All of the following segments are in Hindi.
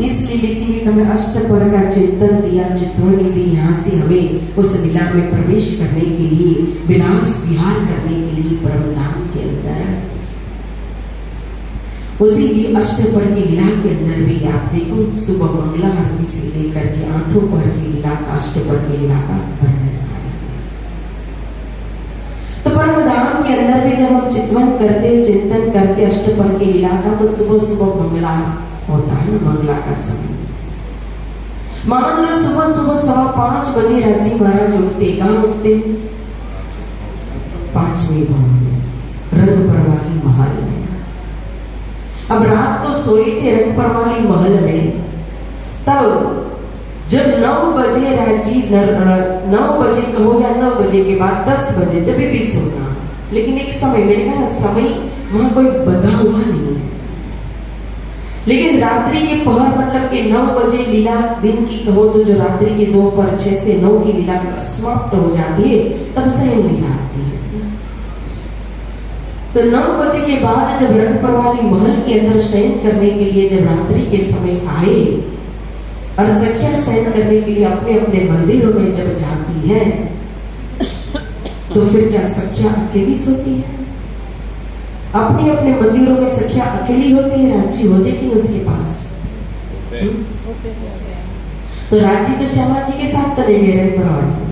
इसलिए लेकिन एक हमें अष्टपर का चिंतन दिया, चित्रवनी दी, यहाँ से हमें उस लीला में प्रवेश करने के लिए, विलास विहार करने के लिए परम धाम के अंदर। उसी लिए अष्टपर की लीला के अंदर भी आप देखो, सुबह मंगला आरती से लेकर के आठों पहर की लीला का, अष्टपर की लीला का वर्णन आया। तो परम धाम के अंदर भी जब हम चिंतन करते, चिंतन करते अष्टपर की लीला का, तो सुबह सुबह मंगला होता है ना, मंगला का समय। मान लो सुबह सुबह 5:15 बजे राजी महाराज उठते, कहाँ उठते? 5वें भवन में, रंगपुर वाली महल में। अब रात को सोए थे रंगपुर वाली महल में, तब जब 9 बजे राजी, 9 बजे कहो या 9 बजे के बाद 10 बजे जब भी सोना, लेकिन एक समय, मैंने कहा समय वहां कोई बंधा हुआ नहीं है, लेकिन रात्रि के पहर मतलब कि 9 बजे लीला दिन की कहो तो जो रात्रि के 2 पर 6 से 9 की लीला समाप्त हो जाती है, तब शयन लीला आती है। तो 9 बजे के बाद जब रंगपुर वाली महल के अंदर शयन करने के लिए जब रात्रि के समय आए और सखियां शयन करने के लिए अपने अपने मंदिरों में जब जाती है, तो फिर क्या सखियां अकेली सोती है? अपने अपने मंदिरों में सखियां अकेली होती है, राजी होते कि उसके पास? तो राजी तो श्यामा जी के साथ चले गए रंगपुर वाली।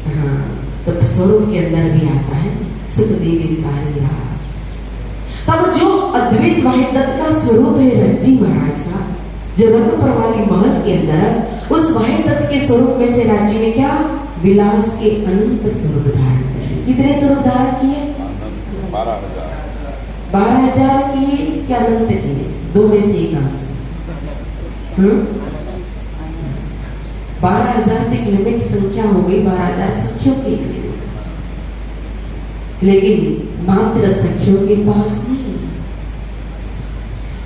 हाँ, तो स्वरूप के अंदर भी आता है सुख देवी सारी रात। तब जो अद्वैत वाहिदत्त का स्वरूप है रज्जी महाराज का, जो रंगपुर वाली महल के अंदर, उस वाहिदत्त के स्वरूप में से राजी ने क्या? विलास के अनंत स्वरूप धारण किए। कितने स्वरूप धारण किए? 12,000 किए क्या अनंत किए? 2 में से एक अंश। 12,000 तक लिमिट संख्या हो गई, 12,000 सखियों के लिए, लेकिन मात्र सखियों के पास नहीं,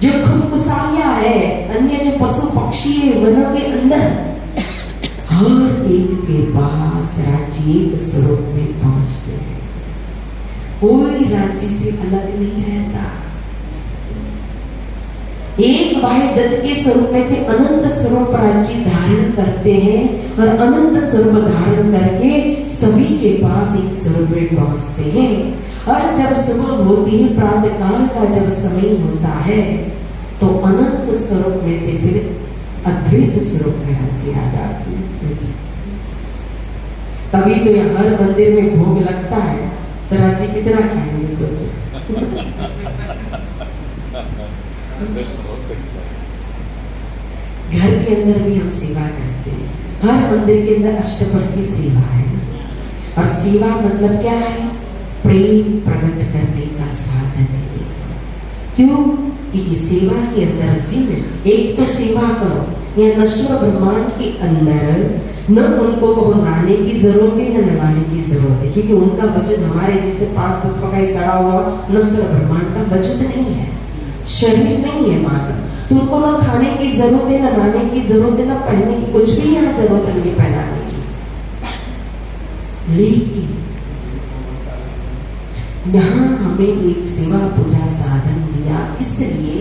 जो खुदकुशालियां है, अन्य जो पशु पक्षी है वनों के अंदर, हर एक के पास राज्य एक स्वरूप में पहुंचते हैं। कोई राज्य से अलग नहीं रहता। एक वाहिदत्त के स्वरूप में से अनंत स्वरूप राज्य धारण करते हैं और अनंत स्वरूप धारण करके सभी के पास एक स्वरूप में पहुंचते हैं। और जब सुबह होती है, प्रातः काल का जब समय होता है, तो अनंत स्वरूप में से फिर अद्वैत स्वरूप में राज्य आ जाती है। तभी तो यहाँ हर मंदिर में भोग लगता है, तो राज्य कितना खाएंगे सोचो। घर के अंदर भी हम सेवा करते हैं, हर मंदिर के अंदर अष्टपर की सेवा है, और सेवा मतलब क्या है? प्रेम प्रकट करने का साधन है। क्यों? कि सेवा के अंदर जिन एक तो सेवा करो, या नश्वर ब्रह्मांड के अंदर न उनको कहो नहाने की जरूरत है न नहाने की जरूरत है, क्योंकि उनका वजन हमारे जैसे 5 तत्व का सड़ा हुआ नश्वर ब्रह्मांड का वजन नहीं है, शरीर नहीं है मानव, तो उनको न खाने की जरूरत है, न नहाने की जरूरत है, न पहनने की, कुछ भी यहाँ जरूरत नहीं है पहनाने की। लेकिन यहाँ हमें एक सेवा पूजा साधन दिया, इसलिए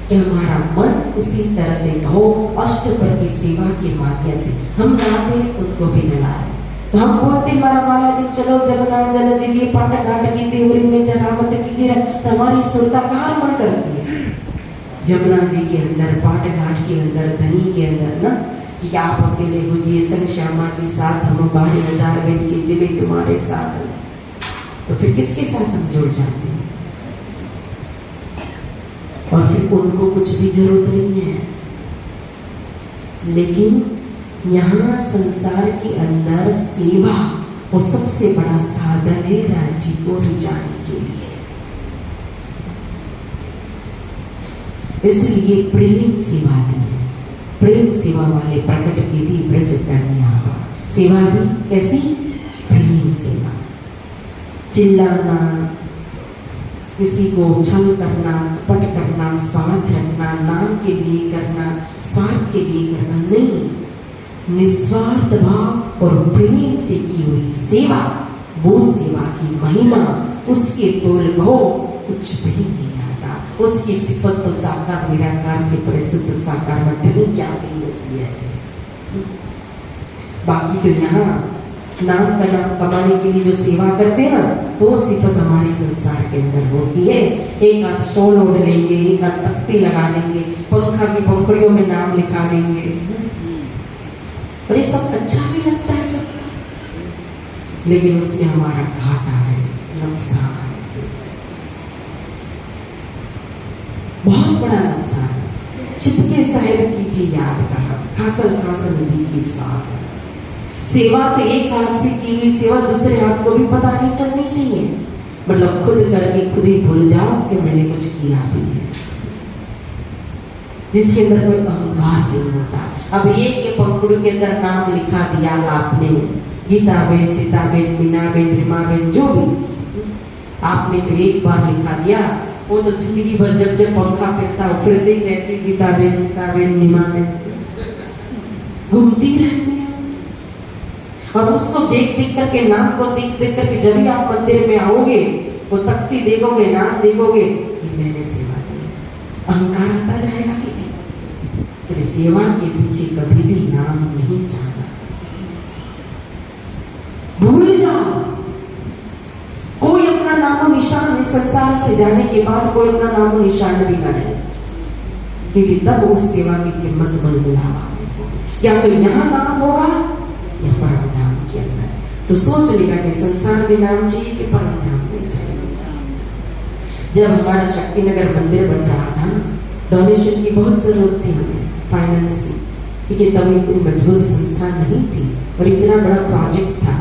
कि हमारा मन उसी तरह से कहो अष्टपर की सेवा के माध्यम से हम गाते उनको भी नलाए। तो हम बोलते मारा महाराज चलो जमुना जल जी पाट घाट की देवरी में जरामत कीजिए, तो हमारी सुरता कहाँ मन करती है? जमुना जी के अंदर, पाट घाट के अंदर, धनी के अंदर ना, कि आप अकेले हो जी, संग श्यामा जी साथ, हम 12,000 बन के जिले तुम्हारे साथ। तो फिर किसके साथ हम जुड़ जाते हैं? और फिर उनको कुछ भी जरूरत नहीं है। लेकिन यहाँ संसार के अंदर सेवा वो सबसे बड़ा साधन है राज्य को रिझाने के लिए। इसलिए प्रेम सेवा दी है, प्रेम सेवा वाले प्रकट की थी ब्रज कन्या। सेवा भी कैसी? प्रेम सेवा। चिल्लाना, किसी को छल करना, कपट करना, स्वार्थ रखना, नाम के लिए करना, स्वार्थ के लिए करना नहीं, निस्वार्थ भाव और प्रेम से की हुई सेवा, वो सेवा की महिमा उसके तोल को कुछ भी नहीं आता। उसकी सिफत तो साकार निराकार से परिशुद्ध साकार मठनी क्या नहीं होती है। बाकी तो यहाँ नाम का नाम कमाने के लिए जो सेवा करते हैं ना, तो सिफत हमारे संसार के अंदर होती है। एक हाथ शॉल ओढ़ लेंगे, एक हाथ तख्ती लगा लेंगे, पंखा की पंखुड़ियों में नाम लिखा देंगे, और ये सब अच्छा भी लगता है सब, लेकिन उसमें हमारा घाटा है, नुकसान है, बहुत बड़ा नुकसान है। चिपके साहिब कीजिए याद कहा, खासल खासल जी की स्वाद। सेवा तो एक हाथ से की हुई सेवा दूसरे हाथ को भी पता नहीं चलनी चाहिए। मतलब खुद करके खुद ही भूल जाओ कि मैंने कुछ किया भी है, जिसके अंदर कोई अहंकार नहीं होता। अब एक के पंखुड़ी के अंदर नाम लिखा दिया आपने, गीता बेन, सीता बेन, मीना बेन, रीमा बेन, जो भी आपने तो एक बार लिखा दिया, वो तो जिंदगी भर जब जब पंखा फिरता फिरते ही रहती, गीता बेन, सीता बेन, रीमा बेन घूमती रहती है। और उसको देख देख करके, नाम को देख देख करके जब भी आप मंदिर में आओगे, वो तख्ती देखोगे, नाम देखोगे, ये मैंने सेवा दी, अहंकार आता जाएगा कि नहीं? सिर्फ सेवा के पीछे कभी भी नाम नहीं जाना, भूल जाओ। कोई अपना नामो निशान इस संसार से जाने के बाद कोई अपना नामो निशान भी ना रहे, क्योंकि तब उस सेवा की कीमत मन मिलावा होगी। या तो यहाँ नाम होगा या परम धाम के अंदर। तो सोच लेगा कि संसार में नाम चाहिए कि परम धाम में चाहिए। जब हमारा शक्तिनगर मंदिर बन रहा था, डोनेशन की बहुत जरूरत थी हमें, फाइनेंस की, क्योंकि तब इतनी मजबूत संस्था नहीं थी और इतना बड़ा प्रोजेक्ट था।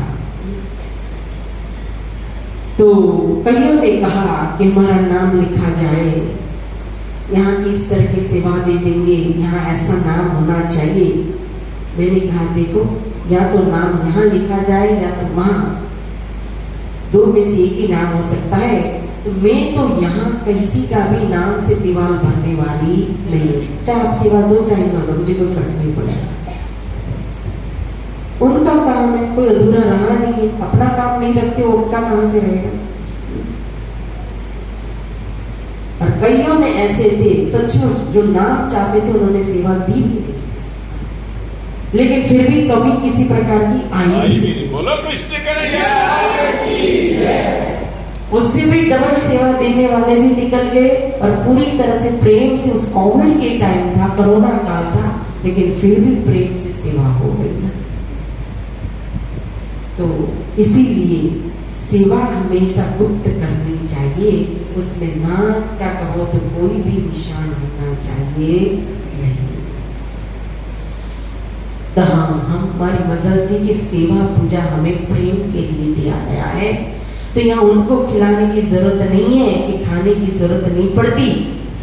तो कईयों ने कहा कि हमारा नाम लिखा जाए, यहाँ की इस तरह की सेवा दे देंगे, यहाँ ऐसा नाम होना चाहिए। मैंने कहा देखो, या तो नाम यहाँ लिखा जाए या तो वहां, दो में से एक ही नाम हो सकता है। तो मैं तो यहाँ किसी का भी नाम से दीवार भरने वाली नहीं, चाहे आप सेवा दो चाहे ना दो, मुझे कोई फर्क नहीं पड़ेगा। उनका काम है, कोई अधूरा रहा नहीं है, अपना काम नहीं रखते, उनका कहां से रहेगा। और कईयों में ऐसे थे सचमुच जो नाम चाहते थे, उन्होंने सेवा दी भी नहीं, लेकिन फिर भी कभी किसी प्रकार की आई नहीं। बोलो कृष्ण कन्हैया, उससे भी डबल सेवा देने वाले भी निकल गए, और पूरी तरह से प्रेम से, उस कोविड के टाइम था, कोरोना काल था, लेकिन फिर भी प्रेम से सेवा हो गई ना। तो इसीलिए सेवा हमेशा गुप्त करनी चाहिए, उसमें नाम क्या कहो तो कोई भी निशान होना चाहिए नहीं। तो हमारी मजल थी कि सेवा पूजा हमें प्रेम के लिए दिया गया है। तो यहाँ उनको खिलाने की जरूरत नहीं है, कि खाने की जरूरत नहीं पड़ती,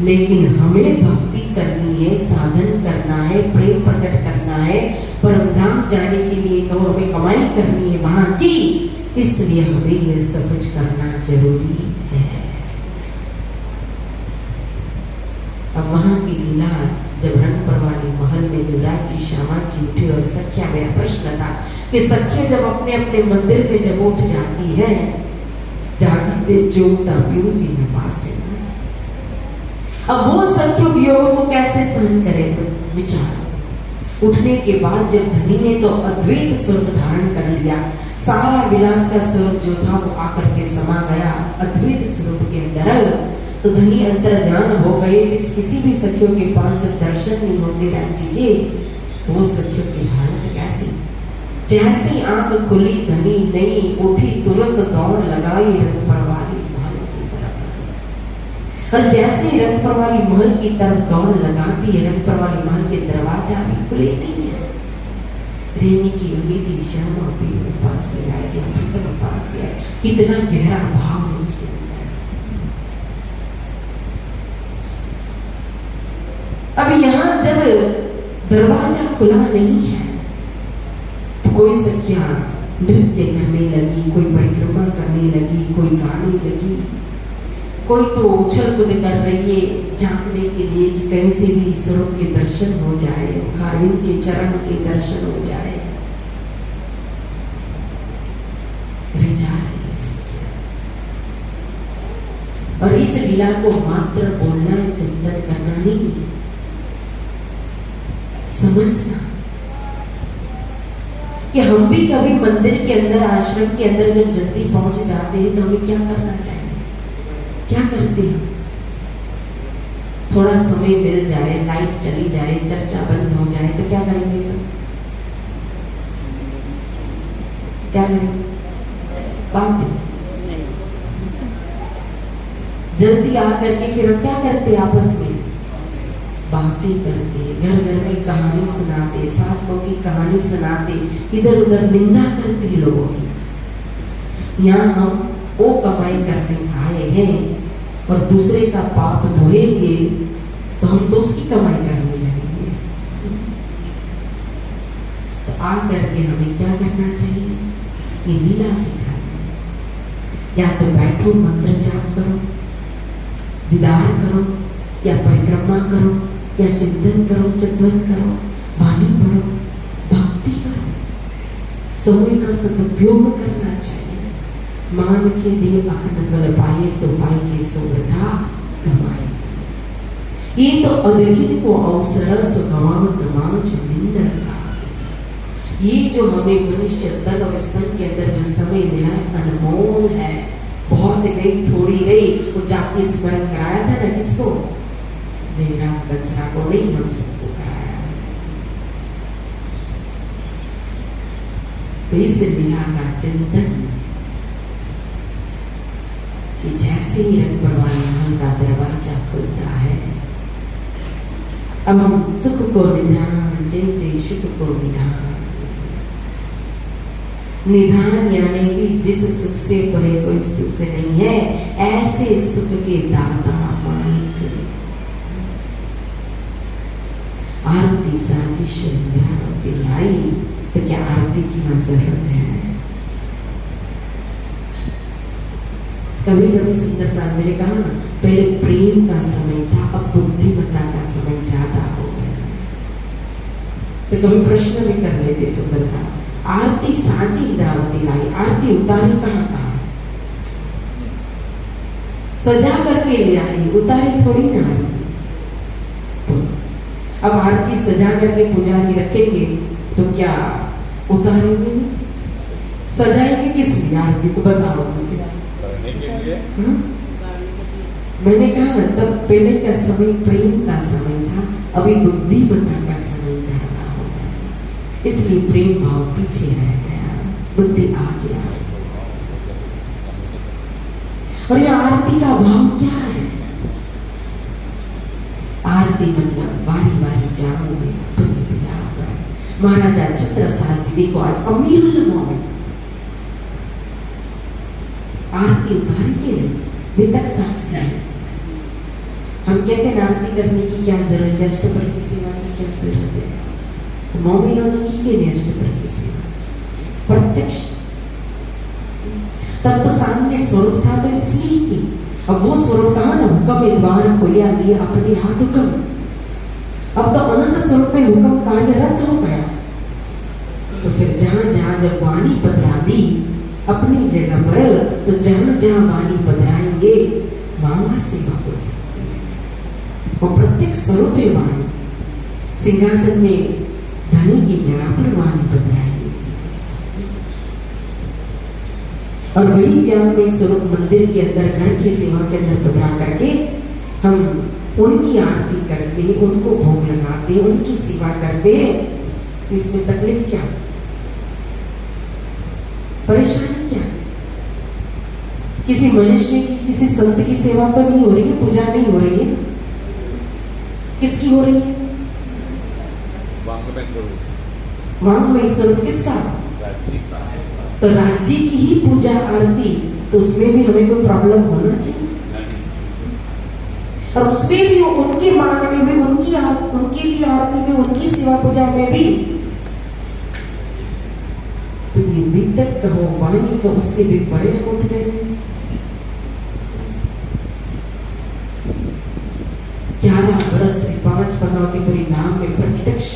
लेकिन हमें भक्ति करनी है, साधन करना है, प्रेम प्रकट करना है, परमधाम जाने के लिए कहो हमें कमाई करनी है वहां की, इसलिए हमें यह सब कुछ करना जरूरी है। अब वहां की लीला, जब रंगपुर वाली महल में जो राज्य श्यामा जी उठे, और सख्या, मेरा प्रश्न था कि सख्या जब अपने अपने मंदिर में जब उठ जाती है, जाती जोता प्यू जी में पास है, अब वो सख्यों वियोग को कैसे सहन करे? विचार उठने के बाद जब धनी ने तो अद्वैत स्वरूप धारण कर लिया, सारा विलास का स्वरूप जो था वो आकर के समा गया अद्वैत स्वरूप के अंदर, तो धनी अंतर्ध्यान हो गए। किसी भी सखियों के पास जब दर्शन नहीं होते राज्य के, तो वो सखियों की हालत कैसी? जैसी आंख खुली, धनी नहीं उठी, तुरंत दौड़ लगाई रंगपुर वाली महल की तरफ। और जैसे रंगपुर वाली महल की तरफ दौड़ लगाती है, रंगपुर वाली महल के दरवाजा भी खुले नहीं है। रहने की उम्मीद श्यामा भी पास से आए, पास से आए, कितना गहरा भाव है इसके अंदर। अब यहाँ जब दरवाजा खुला नहीं है, तो कोई सख्या नृत्य करने लगी, कोई परिक्रमा करने लगी, कोई गाने लगी, कोई तो उछल कूद कर रही है झांकने के लिए कि कहीं से भी ईश्वरों के दर्शन हो जाए, कार्विन के चरण के दर्शन हो जाए। और इस लीला को मात्र बोलना है, चिंतन करना नहीं, समझना कि हम भी कभी मंदिर के अंदर, आश्रम के अंदर जब जल्दी पहुंच जाते हैं तो हमें क्या करना चाहिए, क्या करते हैं? थोड़ा समय मिल जाए, लाइट चली जाए, चर्चा बंद हो जाए तो क्या करेंगे सब? क्या करेंगे? बातें। जल्दी आकर के फिर हम क्या करते? आपस में बातें करते, घर घर में कहानी सुनाते, सास बहू की कहानी सुनाते, इधर उधर निंदा करते लोगों की। यहाँ हम वो कमाई करने आए हैं और दूसरे का पाप धोएंगे तो हम तो उसकी कमाई करने लगेंगे। तो आ करके हमें क्या करना चाहिए? ये लीला सिखानी। या तो बैठो, मंत्र जाप करो, दीदार करो, या परिक्रमा करो, या चिंतन करो, चिंतन करो, वाणी पढ़ो, भक्ति करो। समय का सदुपयोग करना चाहिए। मान के दे अखंड फल पाए, सो पाए के सो वृथा कमाए। ये तो अदहिन को अवसर सो गवावत मांच निंदन का। ये जो हमें मनुष्य तन और स्तन के अंदर जो समय मिला है अनमोल है। बहुत गई, थोड़ी गई। वो जाति स्मरण कराया था ना किसको? जयराम कंसरा को नहीं, हम सबको कराया। तो इस लीला का चिंतन कि जैसे ही रंग परवान का दरवाजा खुलता है, अब हम सुख को निधान, जय जय सुख को निधान। निधान यानी कि जिस सुख से परे कोई सुख नहीं है, ऐसे सुख के दाता मालिक। आरती साजी सुंदर लाई, तो क्या आरती की जरूरत है? कभी कभी सुंदर साहब मेरे कहा ना, पहले प्रेम का समय था, अब बुद्धिमत्ता का समय ज्यादा हो गया। तो कभी प्रश्न भी कर लेते सुंदर साहब, आरती साजी इंद्रावती लाई, आरती उतारी कहाँ? सजा करके ले आई, उतारी थोड़ी ना आरती। अब आरती सजा करके पुजारी रखेंगे तो क्या उतारेंगे नहीं? सजाएंगे किस लिए आरती को? बताओ मुझे। मैंने कहा ना, तब पहले का समय प्रेम का समय था, अभी बुद्धिमत्ता का समय ज्यादा हो गया, इसलिए प्रेम भाव पीछे रह गया, बुद्धि आ गया। और ये आरती का भाव क्या है? आरती मतलब बारी बारी जाओगे अपने पिया पर। महाराजा छत्रसाल जी देखो आज अमीरुल मोमिन आरती उतारी के लिए वितक साक्षी है। हम कहते हैं आरती करने की क्या जरूरत है, अष्टपर की सेवा की क्या जरूरत है? मोमिनों ने की के लिए अष्टपर की सेवा प्रत्यक्ष। तब तो सामने स्वरूप था तो इसलिए की। अब वो स्वरूप कहा ना, हुक्म एक बार खोलिया लिया अपने हाथ हुक्म। अब तो अनंत स्वरूप में हुक्म कार्यरत हो गया। तो फिर जहां जहां जब वाणी पधरा दी अपनी जगह पर, तो जहां जहां वाणी पधराएंगे वहां सेवा हो सकती है। और प्रत्येक स्वरूप है वाणी। सिंहासन में धनी की जगह पर वाणी पधराएंगे, और वही व्यापक स्वरूप मंदिर के अंदर, घर की सेवा के अंदर पधरा करके हम उनकी आरती करते, उनको भोग लगाते, उनकी सेवा करते। तो इसमें तकलीफ क्या, परेशानी क्या? किसी मनुष्य की, किसी संत की सेवा तो नहीं हो रही है, पूजा नहीं हो रही है, किसकी हो रही है? वांग्मय स्वरूप किसका? तो राज्य की ही पूजा आरती, तो उसमें भी हमें कोई प्रॉब्लम होना चाहिए। और उसमें भी उनके मान में भी, उनके लिए आरती में, उनकी सेवा पूजा में भी, तो ये वितक कहो, वाणी का उससे भी बड़े उठ गए। 11 बरस में 5 पनौतीपुरी धाम में प्रत्यक्ष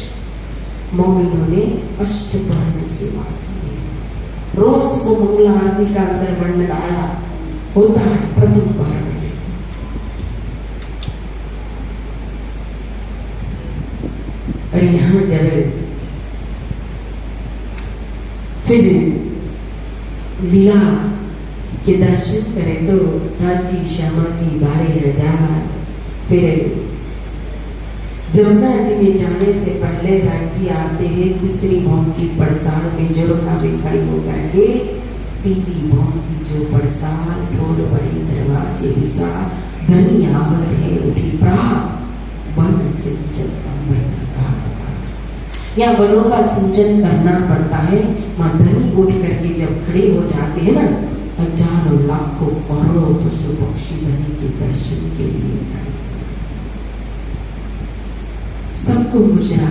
मोमिनों ने अष्टप्रहर में सेवा की। रोज को मंगला आरती का अंदर वर्णन आया होता है प्रथम पहर में। जब फिर लीला के दर्शन करें तो राजी श्यामा जी 12,000। फिर जमुना जी में जाने से पहले राजी आते हैं तीसरी भौम की पड़साल में जोरों में खड़ी होकर के तीजी भौम की जो पड़साल ढोल बड़ी दरवाजे विशाल धनी आवत है उठी प्राप्त वन सिंचन का या वनों का सिंचन करना पड़ता है। माँ धनी उठ करके जब खड़े हो जाते हैं ना, हजारों लाखों करोड़ों पशु पक्षी धनी के दर्शन के लिए खड़े, सबको गुजरा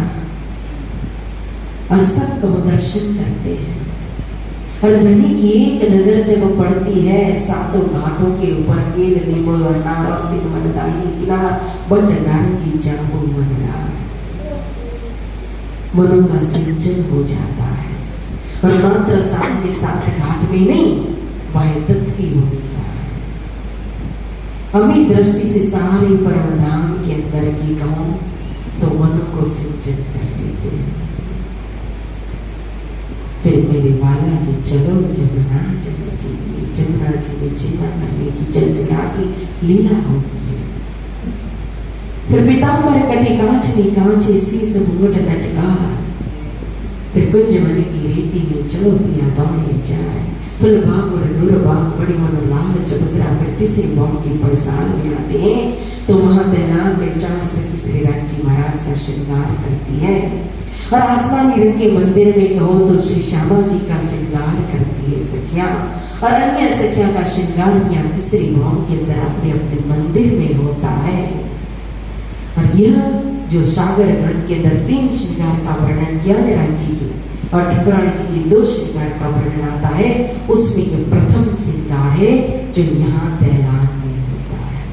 और सबको दर्शन करते हैं। और धनी की एक नजर जब पड़ती है सातों घाटों के ऊपर केल नींबू और नार और तीन मनदायी किनार बंड नार की जाबू मनरा, मनों का सिंचन हो जाता है। और मात्र 7 के 7 घाट में नहीं, वह तत्व की भूमिका है। अमित दृष्टि से सारे परम धाम के अंदर की कहूं तो मन को सिंचन कर लेते हैं। फिर मेरे बाला जी चलो जमुना जी में चिंता करने की चंद्रिका की लीला होती है। फिर पीताम्बर कटे कांचनी कांचे शीस मुंगट लटका, फिर कुंज मन की रेती में चलो पिया दौड़े जाए। फुल बाग और नूर बाग बड़ी मनो लाल चबूतरा। फिर तीसरी भौम की पड़साल में आते हैं तो महादैलान में चांद सखी श्री राजी महाराज का श्रृंगार करती है। और आसमानी रंग के मंदिर में कहो तो श्री श्यामा जी का श्रृंगार करती है सखिया। और अन्य सखिया का श्रृंगार यहाँ तीसरी भौम के अंदर अपने अपने मंदिर में होता है। और यह जो सागर ग्रंथ के अंदर 3 श्रृंगार का वर्णन किया राजी की और ठकुरानी जी की 2 श्रृंगार का वर्णन आता है, उसमें जो प्रथम श्रृंगार है जो यहाँ दैलान में होता है।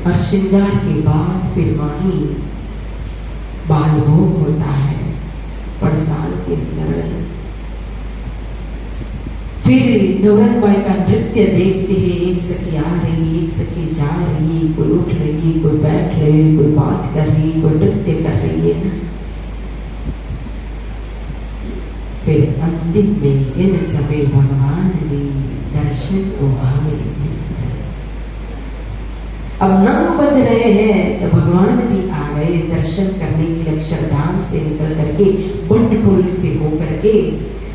और श्रृंगार के बाद फिर वहीं बाल भोग होता है पड़साल के अंदर। फिर नवरन बाई का नृत्य देखते हैं, एक सखी आ रही, एक सखी जा रही, कोई उठ रही, कोई बैठ रही, कोई बात कर रही, कोई नृत्य कर रही है ना। फिर अंतिम में इन सभी भगवान जी दर्शन को आवे। अब 9 बज रहे हैं तो भगवान जी आ गए दर्शन करने के लिए। अक्षरधाम से निकल करके बंड पुल से होकर के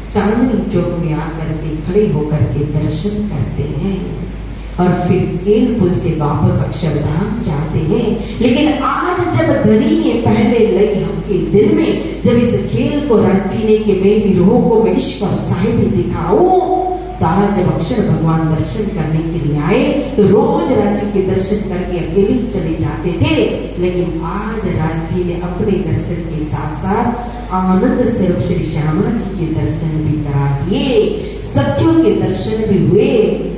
चांदनी चौक में आकर के खड़े होकर के दर्शन करते हैं। और फिर केल पुल से वापस अक्षरधाम जाते हैं। लेकिन आज जब धनी ने पहले लगी हमके दिल में, जब इस खेल को रचीने के मेरी रूह को मैं ईश्वर साहिब दिखाऊं, तो आज जब अक्षर भगवान दर्शन करने के लिए आए तो रोज राजी के दर्शन करके अकेले चले जाते थे। लेकिन आज राजी ने अपने दर्शन के साथ साथ आनंद स्वरूप श्री श्यामा जी के दर्शन भी करा दिए, सखियों के दर्शन भी हुए।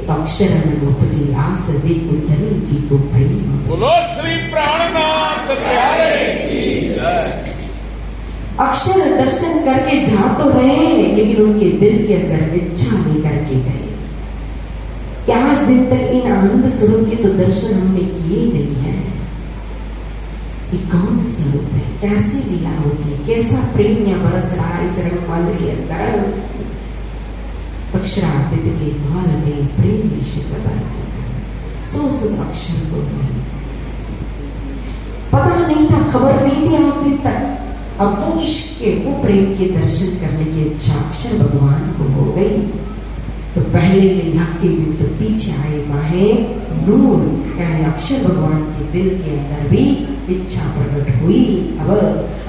तो अक्षर में उपजी आस देखो धनी जी को प्रेम। बोलो श्री प्राणनाथ प्यारे की जय। अक्षर दर्शन करके जा तो रहे लेकिन उनके दिल के अंदर इच्छा लेकर के गए कि आज दिन तक इन आनंद स्वरूप के तो दर्शन हमने किए नहीं है। ये कौन स्वरूप है, कैसी लीला होती है, कैसा प्रेम यहाँ बरस रहा है इस रंगमाल के अंदर। अक्षरादित्य के माल में प्रेम विषय सो अक्षर को नहीं पता नहीं था, खबर नहीं थी आज दिन तक। अब वो इश्क के वो प्रेम के दर्शन करने की इच्छा अक्षर भगवान को हो गई। तो पहले लीला के दिन तो पीछे आए माहे नूर, यानी अक्षर भगवान के दिल के अंदर भी इच्छा प्रकट हुई।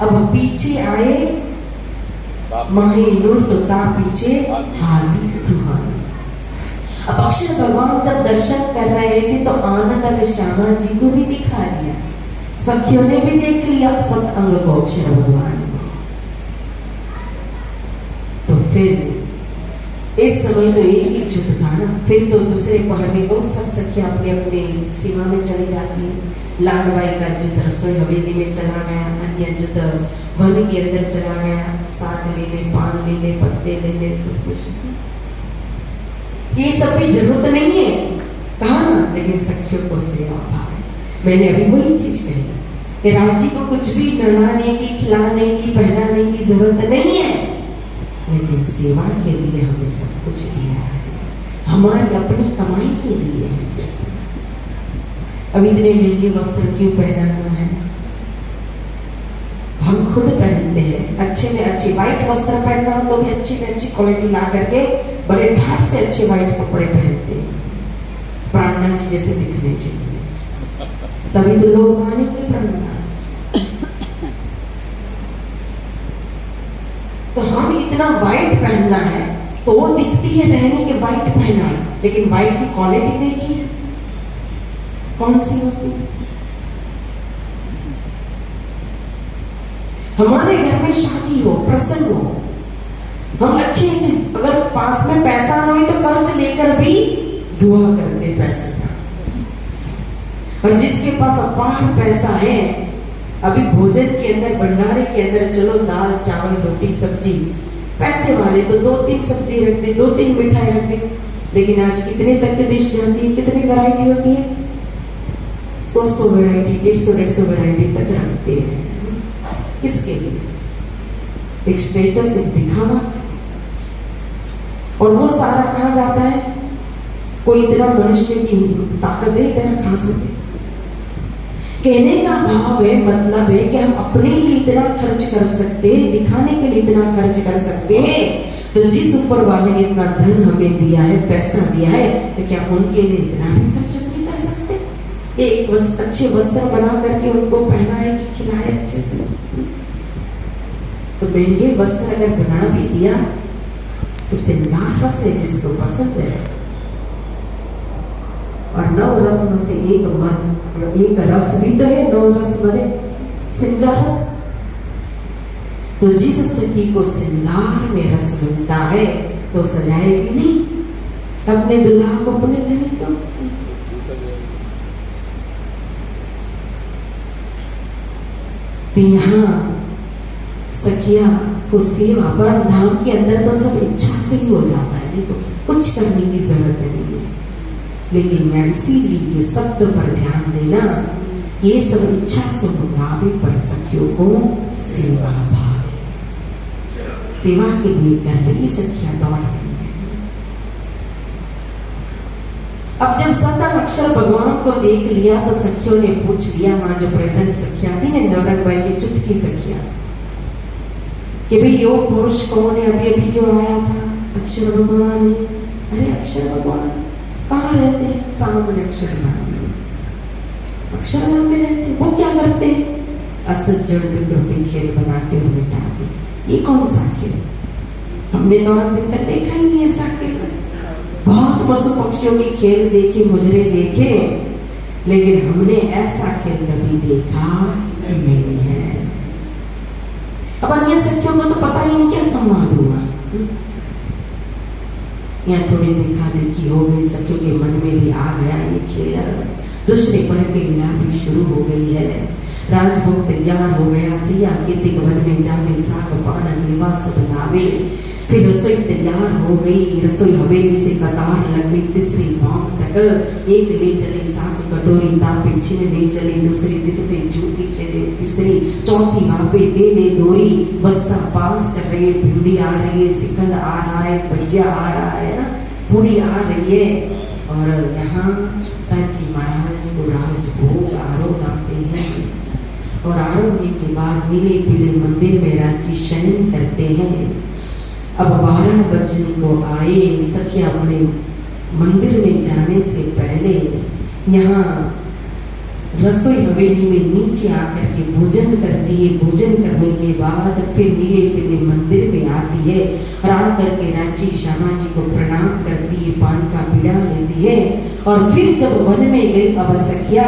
अब पीछे आए माहे नूर, तो ता पीछे हादी रूहानी। अब अक्षर भगवान जब दर्शन कर रहे थे तो आनंद अब श्यामा जी को भी दिखा दिया, सखियों ने भी देख लिया सत अंग को अक्षर भगवान को। तो फिर इस समय तो एक ही युद्ध था ना। फिर तो दूसरे पहर में कौन सब सखियां अपने अपने सीमा में चली जाती है। लाडबाई का युद्ध रसोई हवेली में चला गया, अन्य युद्ध वन के अंदर चला गया, साग लेने, पान लेने, पत्ते लेने, सब कुछ। ये सब भी जरूरत नहीं है कहा, लेकिन सखियों को सेवा भाव। मैंने अभी वही चीज कही, कि राजी को कुछ भी नहलाने की, खिलाने की, पहनाने की जरूरत नहीं है, लेकिन सेवा के लिए हमें सब कुछ दिया है, हमारी अपनी कमाई के लिए है। अब इतने महंगे वस्त्र क्यों पहनाना है? हम खुद पहनते हैं, अच्छे में अच्छी व्हाइट वस्त्र पहनना हो तो भी अच्छी में अच्छी क्वालिटी ला करके बड़े ठाट से अच्छे व्हाइट कपड़े पहनते हैं, प्राणनाथ जी जैसे दिखने चाहिए, तभी तो लोग मानेंगे प्राणनाथ। तो हम इतना व्हाइट पहनना है तो वो दिखती है रहने के व्हाइट पहना है, लेकिन व्हाइट की क्वालिटी देखिए कौन सी होती है। हमारे घर में शादी हो, प्रसंग हो, हम अच्छे अगर पास में पैसा ना हो तो कर्ज लेकर भी दुआ करते पैसे का, और जिसके पास अपार पैसा है, अभी भोजन के अंदर, भंडारे के अंदर चलो दाल चावल रोटी सब्जी, पैसे वाले तो 2-3 सब्जी रख दे, 2-3 मिठाई रख दे, लेकिन आज कितने तक की डिश जाती है, कितनी वैरायटी होती है, 100 वैरायटी, 150 वैरायटी तक रखते हैं। किसके लिए? एक स्टेटस, एक दिखावा। और वो सारा कहाँ जाता है? कोई इतना मनुष्य की ताकत है इतना खा सके? कहने का भाव है, मतलब है कि हम अपने लिए इतना खर्च कर सकते हैं, दिखाने के लिए इतना खर्च कर सकते हैं, तो जिस ऊपर वाले ने इतना धन हमें दिया है, पैसा दिया है, तो क्या उनके लिए इतना भी खर्च नहीं कर सकते? एक अच्छे वस्त्र बना करके उनको पहनाए कि खिलाए अच्छे से। तो महंगे वस्त्र अगर बना भी दिया तो श्रृंगार रस है जिसको पसंद है, और 9 रस में से एक रस भी तो है, 9 रस बने श्रृंगार रस। तो जिस सखी को श्रृंगार में रस मिलता है तो सजाएगी नहीं अपने दुल्हा को, अपने धनी को। तो यहाँ सखिया को सेवा पर धाम के अंदर तो सब इच्छा से ही हो जाता है, देखो कुछ करने की जरूरत नहीं है, लेकिन इसीलिए शब्द पर ध्यान देना, ये सब इच्छा से मुकाबे पर सखियों को सेवा भाव, सेवा के लिए कर रही सखियां दौड़ रही है। अब जब 7 अक्षर भगवान को देख लिया तो सखियों ने पूछ लिया, वहां जो प्रेजेंट सखियां थी ना, नवरंग भाई की चुटकी सखियां, कि भाई योग पुरुष कौन है? अभी अभी जो आया था अक्षर भगवान है। अरे अक्षर भगवान कहाँ रहते हैं? सामने अक्षरधाम में रहते हैं। वो क्या करते हैं? असत जड़ ग्रुपी खेल बनाते हुए मिटाते। ये कौन सा खेल? हमने तो आज दिन तक देखा ही नहीं ऐसा खेल। बहुत पशु पक्षियों के खेल देखे, मुजरे देखे, लेकिन हमने ऐसा खेल कभी देखा नहीं है। अब अन्य सखियों को तो पता ही नहीं क्या संवाद हुआ, यहाँ थोड़ी देखा देखी हो गई, सखियों के मन में भी आ गया ये खेल। दूसरे पर के लीला भी शुरू हो गई है। राजभोग तैयार हो गया, सिया कीर्तिक वन में जावे, साग पान निवास बनावे। फिर रसोई तैयार हो गई, रसोई हवेली से कतार लग गई। तीसरी भाव तक एक ले चले साग कटोरी, तापे छिन ले चले, दूसरी दिखते झूठी चले, तीसरी चौथी भापे तेले दोरी। बस्ता पास कर रही है, भिंडी आ रही है, सिकंद आ रहा है, भजिया आ रहा है ना, पूरी आ रही है। और यहाँ प्राची महाराज को राजभोग आरोप आते हैं, और आरोपने के बाद नीले पीले मंदिर में रांची शयन करते हैं। अब 12 बजने को आए, सखिया अपने मंदिर में जाने से पहले यहाँ रसोई हवेली में नीचे आकर के भोजन करती है। भोजन करने के बाद फिर नीले पीले मंदिर में आती है, और आकर के रांची श्यामा जी को प्रणाम करती है, पान का बीड़ा लेती है। और फिर जब वन में गई अब सखिया,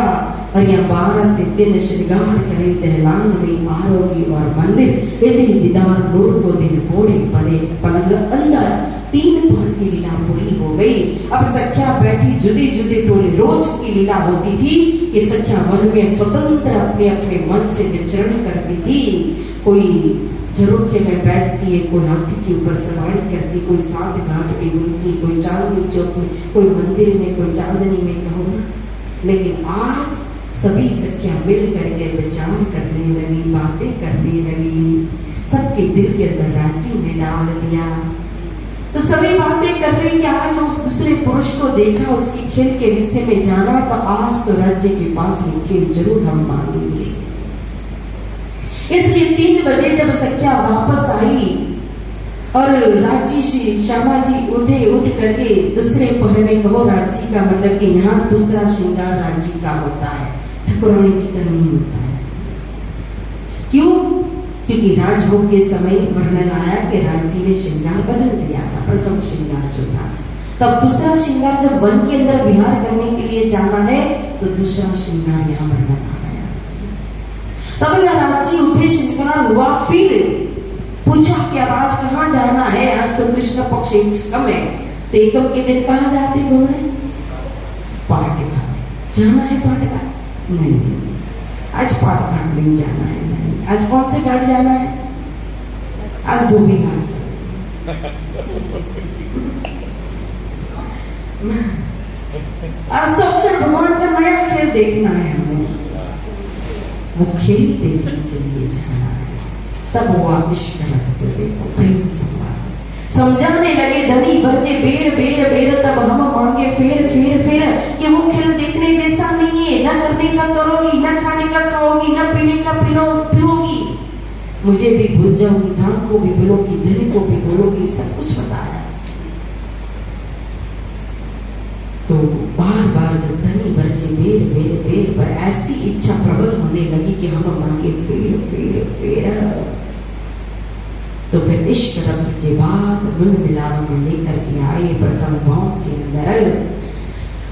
और यहाँ 12 से 3 श्रृंगार करे दहलान में आरोगी और मंदिर। यदि दीदार नूर को दिन कोड़े पड़े पलंग अंदर, 3 पहर की लीला पूरी हो गई। अब सखिया बैठी जुदी जुदी टोली, रोज की लीला होती थी कि सखिया वन में स्वतंत्र अपने अपने मन से विचरण करती थी। कोई झरोखे में बैठती है, कोई हाथी के ऊपर सवारी करती, कोई 7 घाट पे घूमती, कोई चांदनी चौक में, कोई मंदिर में, कोई चांदनी में, कहो ना। लेकिन आज सभी सखियां मिल करके विचार करने लगी, बातें करने लगी, सबके दिल के अंदर राजी ने डाल दिया। तो सभी बातें कर रही कि आज उस दूसरे पुरुष को देखा, उसकी खेल के विषय में जाना, तो आज तो राज्य के पास ये खेल जरूर हम मांगेंगे। इसलिए 3 बजे जब सखिया वापस आई और राजी श्री श्यामा जी उठे, उठ करके दूसरे पहर में कहो राजी का मतलब कि यहाँ दूसरा श्रृंगार राजी का होता है, ठाकुरानी जी का नहीं होता है। क्यों? क्योंकि राजभोग के समय वर्णन आया कि राजी ने श्रृंगार बदल दिया था, प्रथम श्रृंगार जो था। तब दूसरा श्रृंगार जब वन के अंदर विहार करने के लिए जाना है तो दूसरा श्रृंगार यहाँ वर्णन आ गया। तब यह राजी उठे, श्रृंगार हुआ, फिर पूछा कि अब आज कहाँ जाना है? आज तो कृष्ण पक्ष एकम है, तो एकम के दिन कहाँ जाते घूमने? पाटघाट जाना है। पाटघाट नहीं, आज पाटघाट नहीं जाना है। नहीं, आज कौन से घाट जाना है? आज धोबी घाट। आज तो अक्षर भगवान का नया खेल देखना है हमें, वो खेल देखने के लिए जाना है। तब वो इश्क रखते देखो, प्रेम संवाद समझाने लगे, धनी बरजे बेर बेर बेर, तब हम मांगे फेर फेर फेर, कि वो खेल देखने जैसा नहीं है, ना करने का करोगी, ना खाने का खाओगी, ना पीने का पियोगी, मुझे भी भूल जाओगी, धाम को भी भूलोगी, धनी को भी भूलोगी, सब कुछ बताया। तो बार बार जब धनी बरजे बेर बेर बेर पर ऐसी इच्छा प्रबल होने लगी कि हम मांगे फेर फेर फेर, तो फिर इश्क रब्द के बाद मन मिलाप में लेकर के आए प्रथम भाव के अंदर,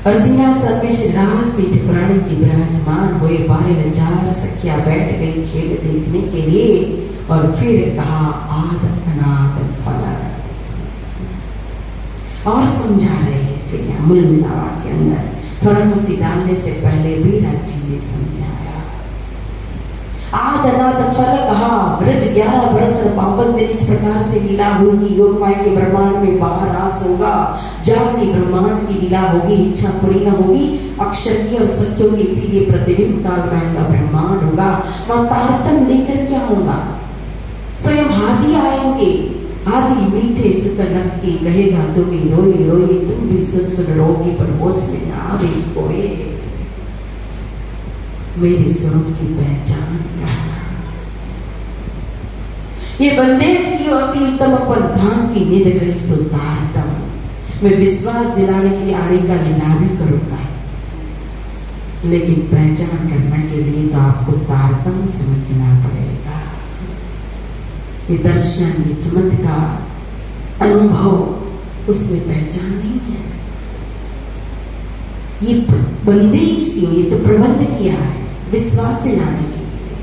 और सिंहासन में श्री राज से ठाकुरानी जी विराजमान हुए। 12,000 सखिया बैठ गई खेल देखने के लिए, और फिर कहा आद अनाद फल, और समझा रहे हैं फिर मूल मिलावा के अंदर। फरमुसी डालने से पहले भी राजी ने समझाया। आद अनाद फल कहा, ब्रज 11 बरस पावन दिन इस प्रकार से लीला होगी, योग माया के ब्रह्मांड में बाहर रास होगा, जागती ब्रह्मांड की लीला होगी, इच्छा पूरी न होगी, अक्षर की और सत्यों की इसीलिए प्रतिबिंब काल माया का ब्रह्मांड होगा। वहां तारतम लेकर क्या होगा? स्वयं हाथी आएंगे, हाथी मीठे सुख लग के कहेगा तुम्हें रोई रोई, तुम भी सुन सुन रोगी, पर होश में ना भी कोई, मेरे स्वरूप की पहचान क्या? ये बंदेज की अति उत्तम अपन धाम की निध गई सुतारतम। मैं विश्वास दिलाने के लिए आड़े का लीला भी करूंगा, लेकिन पहचान करने के लिए तो आपको तारतम समझना पड़ेगा। ये दर्शन, ये चमत्कार, अनुभव, उसमें पहचान नहीं है। ये बंदेज की, ये तो प्रबंध किया है विश्वास दिलाने के लिए।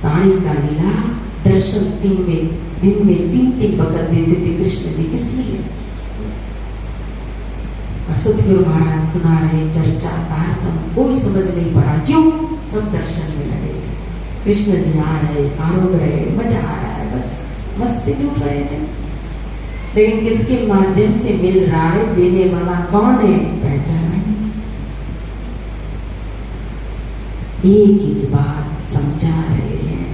ताड़ी का लीला दर्शन दिन में 3 वक्त देते थे कृष्ण जी, किस लिए? और सतगुरु महाराज सुना रहे चर्चा तारतम, कोई समझ नहीं पड़ा क्यों? सब दर्शन में लगे थे। कृष्ण जी आ रहे, आरोग रहे, मजा आ रहा है, बस मस्ती लूट रहे थे। लेकिन किसके माध्यम से मिल रहा है, देने वाला कौन है, पहचान नहीं। एक ही बात समझा रहे हैं।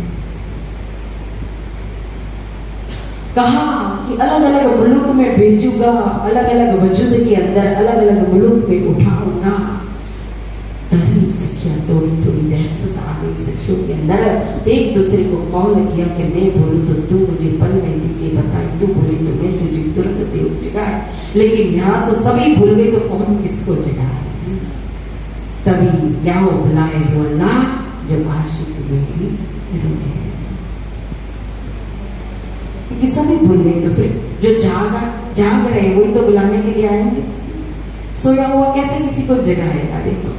कहा कि अलग अलग मुल्क में भेजूंगा, अलग अलग वजूद के अंदर अलग अलग मुल्क में उठाऊंगा। डरी सखिया, थोड़ी थोड़ी दहशत आ गई सखियों के अंदर। एक दूसरे को कॉल किया कि मैं बोलूं तो तू मुझे पल में दीजिए बताई, तू बोले तो मैं तुझे तुरंत देव जगाए। लेकिन यहाँ तो सभी भूल गए, तो कौन किसको जगाए? तभी लाओ बुलाए वो अल्लाह जब आशिक में ही रोए, क्योंकि सभी भूल गए। तो फिर जो जाग रहे वही तो बुलाने के लिए आएंगे। सोया हुआ कैसे किसी को जगाएगा? देखो,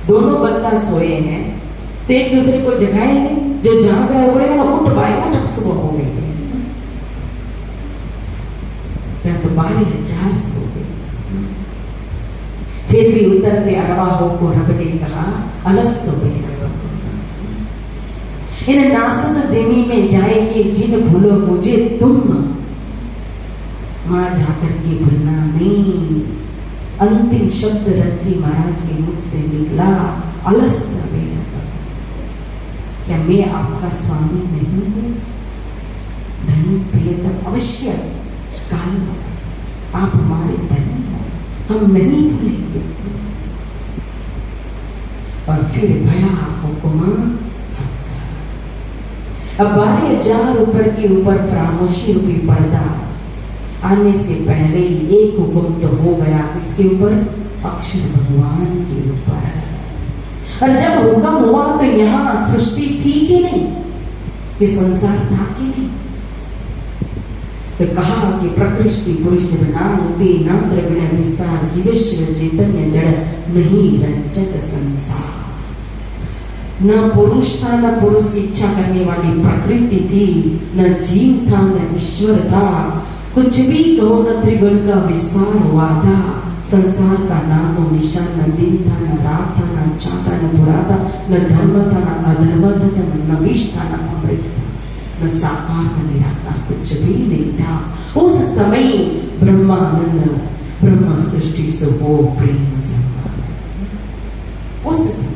दोनों बंदा सोए हैं तो एक दूसरे को जगाएंगे। जो जाग रहा है बोलेगा ना उठ भाई उठ, अब सुबह हो गई है। या तो 12,000 सो गए। फिर भी उतरते अरवाहों को रब ने कहा अलस्तो में इन नासुद जिमी में जाएंगे जिन भूलो मुझे तुम, वहां जाकर के भूलना नहीं। अंतिम शब्द रज्जी महाराज के मुख से निकला, अलस नवे। क्या मैं आपका स्वामी नहीं हूं? धनी प्रियतम, अवश्य काल आप हमारे धनी हो, हम नहीं भूलेंगे। और फिर भया हुक्मा। अब 12,000 ऊपर के ऊपर खामोशी रूपी पर्दा आने से पहले ही एक हुक्म तो हो गया, किसके ऊपर? अक्षर भगवान के ऊपर। और जब हुक्म हुआ तो यहाँ सृष्टि थी कि नहीं, कि संसार था कि नहीं? तो कहा कि प्रकृति पुरुष नामते न द्रविण विस्तार जीवेश्वर चैतन्य जड़ नहीं रंजक संसार। न पुरुष था, न पुरुष की इच्छा करने वाली प्रकृति थी, न जीव था, न ईश्वर था। कुछ भी कहो, न त्रिगुण का विस्तार हुआ था। संसार का नाम और निशान, न दिन था, न रात था, न अच्छा था, न बुरा था, न धर्म था, न अधर्म था, न विष था, न अमृत था, न साकार न निराकार, कुछ भी नहीं था। उस समय ब्रह्मानंद, ब्रह्म सृष्टि से हो प्रेम संवाद। उस समय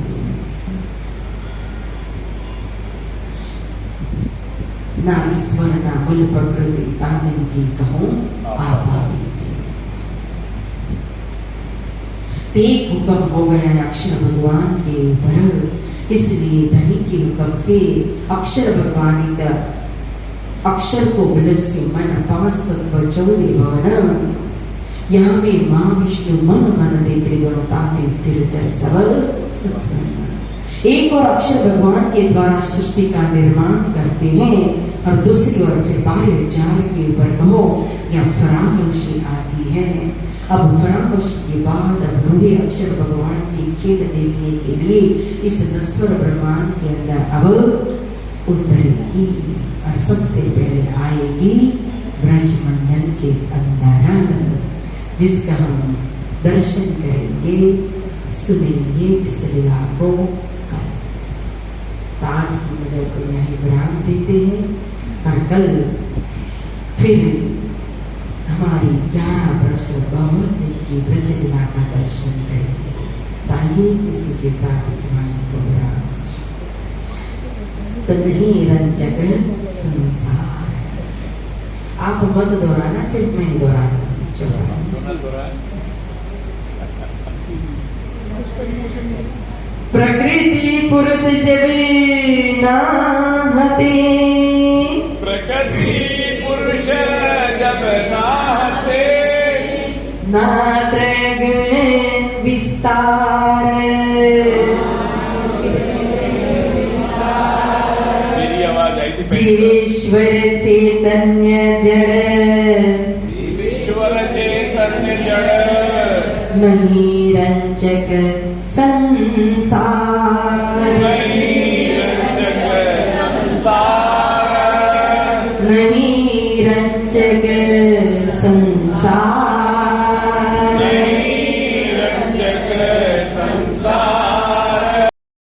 ना ईश्वर ना बल प्रकृति तानन की कहो एक हुक्म हो गया अक्षर भगवान के ऊपर। इसलिए धनी के हुक्म से अक्षर भगवान अक्षर को विलस्य मन 5 तत्व 14 भवन। यहाँ पे माँ विष्णु मन मन दे त्रिगुणताते तिरुचर सबल। एक और अक्षर भगवान के द्वारा सृष्टि का निर्माण करते हैं और दूसरी ओर फिर 12,000 के ऊपर कहो या फरामोशी आती है। अब फरामोशी के बाद अब लोहे अक्षर भगवान की खेल देखने के लिए इस नश्वर ब्रह्मांड के अंदर अब उतरेगी और सबसे पहले आएगी ब्रजमंडल के अंदर, जिसका हम दर्शन करेंगे, सुनेंगे, जिस लीला को कल। तो आज की नजर को यहाँ विराम देते हैं और कल फिर हमारी 11 वर्ष भगवती की ब्रज लीला का दर्शन करेंगे। ताइए इसी के साथ इस वाणी को विराम। तो नहीं रंजक संसार। आप मत दोहराना, सिर्फ मैं दोहरा दूँ। चलो प्रकृति पुरुष जब नाहते, प्रकृति पुरुष जब नाहते, ना त्रिगुण विस्तार। मेरी आवाज आई थी जीवेश्वर चैतन्य जड़, ईश्वर चैतन्य जड़ नहीं रंजक संसार। नहीं रंजक संसार, नहीं रंजक